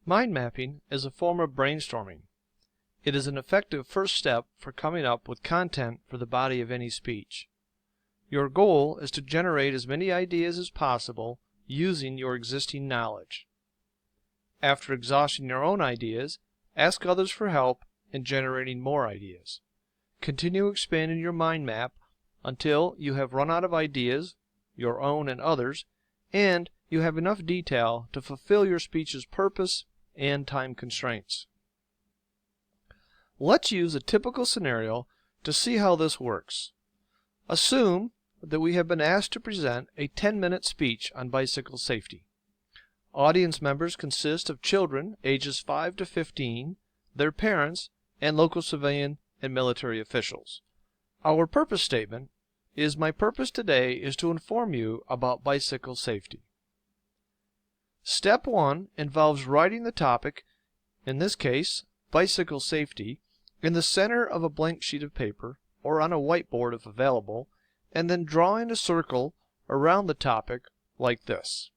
Mind mapping is a form of brainstorming. It is an effective first step for coming up with content for the body of any speech. Your goal is to generate as many ideas as possible using your existing knowledge. After exhausting your own ideas, ask others for help in generating more ideas. Continue expanding your mind map until you have run out of ideas, your own and others, and you have enough detail to fulfill your speech's purpose and time constraints. Let's use a typical scenario to see how this works. Assume that we have been asked to present a 10-minute speech on bicycle safety. Audience members consist of children ages 5 to 15, their parents, and local civilian and military officials. Our purpose statement is, "My purpose today is to inform you about bicycle safety." Step 1 involves writing the topic, in this case, bicycle safety, in the center of a blank sheet of paper or on a whiteboard if available, and then drawing a circle around the topic like this.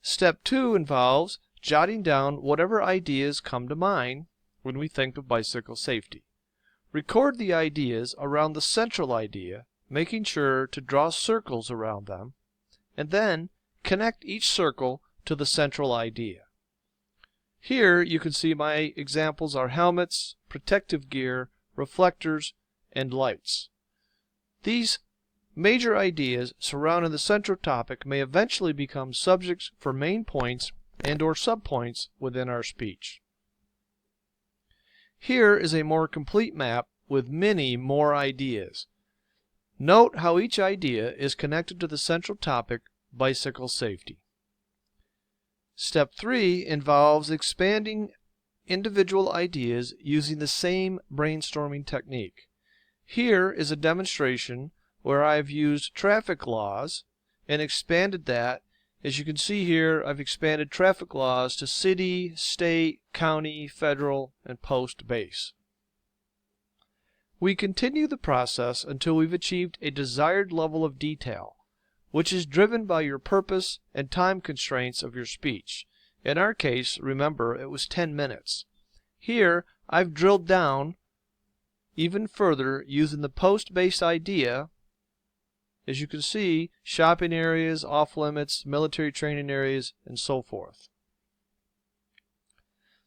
Step 2 involves jotting down whatever ideas come to mind when we think of bicycle safety. Record the ideas around the central idea, making sure to draw circles around them, and then connect each circle to the central idea. Here you can see my examples are helmets, protective gear, reflectors, and lights. These major ideas surrounding the central topic may eventually become subjects for main points and/or subpoints within our speech. Here is a more complete map with many more ideas. Note how each idea is connected to the central topic, bicycle safety. Step 3 involves expanding individual ideas using the same brainstorming technique. Here is a demonstration where I've used traffic laws and expanded that. As you can see here, I've expanded traffic laws to city, state, county, federal, and post base. We continue the process until we've achieved a desired level of detail, which is driven by your purpose and time constraints of your speech. In our case, remember, it was 10 minutes. Here, I've drilled down even further using the PostBased idea. As you can see, shopping areas, off-limits, military training areas, and so forth.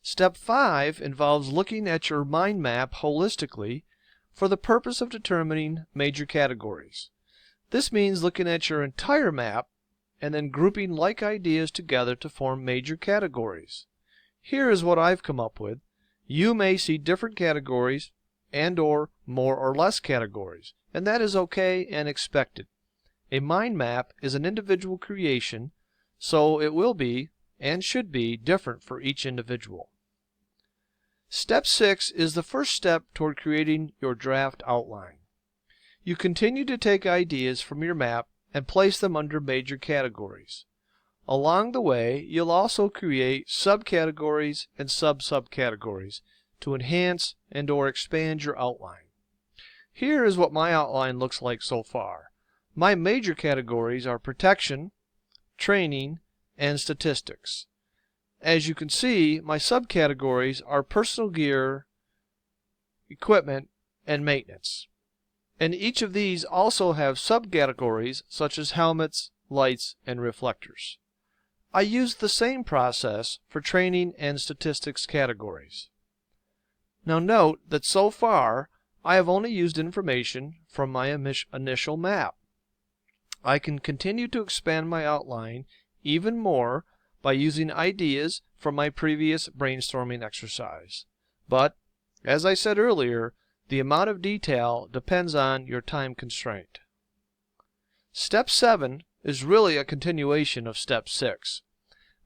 Step 5 involves looking at your mind map holistically for the purpose of determining major categories. This means looking at your entire map and then grouping like ideas together to form major categories. Here is what I've come up with. You may see different categories and/or more or less categories, and that is okay and expected. A mind map is an individual creation, so it will be and should be different for each individual. Step 6 is the first step toward creating your draft outline. You continue to take ideas from your map and place them under major categories. Along the way, you'll also create subcategories and subcategories to enhance and/or expand your outline. Here is what my outline looks like so far. My major categories are protection, training, and statistics. As you can see, my subcategories are personal gear, equipment, and maintenance. And each of these also have subcategories such as helmets, lights, and reflectors. I used the same process for training and statistics categories. Now note that so far I have only used information from my initial map. I can continue to expand my outline even more by using ideas from my previous brainstorming exercise. But, as I said earlier, the amount of detail depends on your time constraint. Step 7 is really a continuation of Step 6.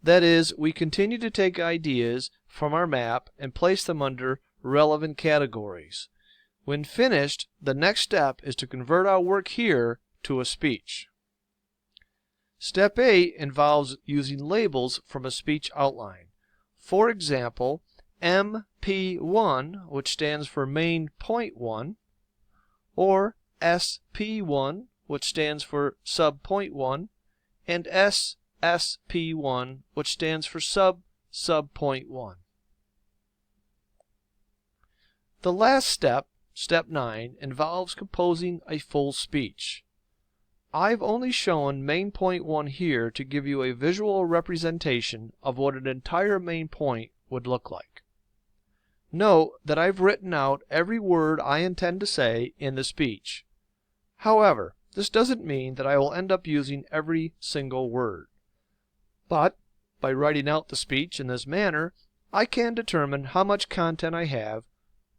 That is, we continue to take ideas from our map and place them under relevant categories. When finished, the next step is to convert our work here to a speech. Step 8 involves using labels from a speech outline. For example, MP1, which stands for Main Point 1, or SP1, which stands for Sub Point 1, and SSP1, which stands for Sub sub point 1. The last step, step 9, involves composing a full speech. I've only shown main point 1 here to give you a visual representation of what an entire main point would look like. Note that I've written out every word I intend to say in the speech. However, this doesn't mean that I will end up using every single word. But by writing out the speech in this manner, I can determine how much content I have,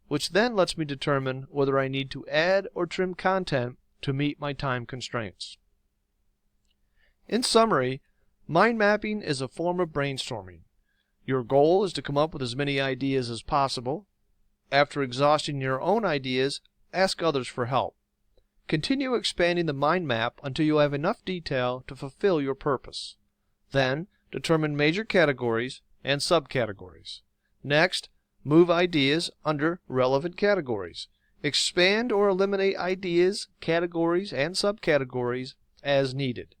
which then lets me determine whether I need to add or trim content to meet my time constraints. In summary, mind mapping is a form of brainstorming. Your goal is to come up with as many ideas as possible. After exhausting your own ideas, ask others for help. Continue expanding the mind map until you have enough detail to fulfill your purpose. Then, determine major categories and subcategories. Next, move ideas under relevant categories. Expand or eliminate ideas, categories, and subcategories as needed.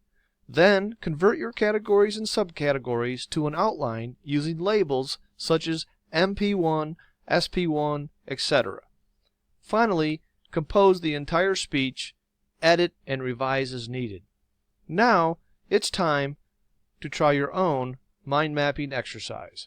Then, convert your categories and subcategories to an outline using labels such as MP1, SP1, etc. Finally, compose the entire speech, edit and revise as needed. Now, it's time to try your own mind mapping exercise.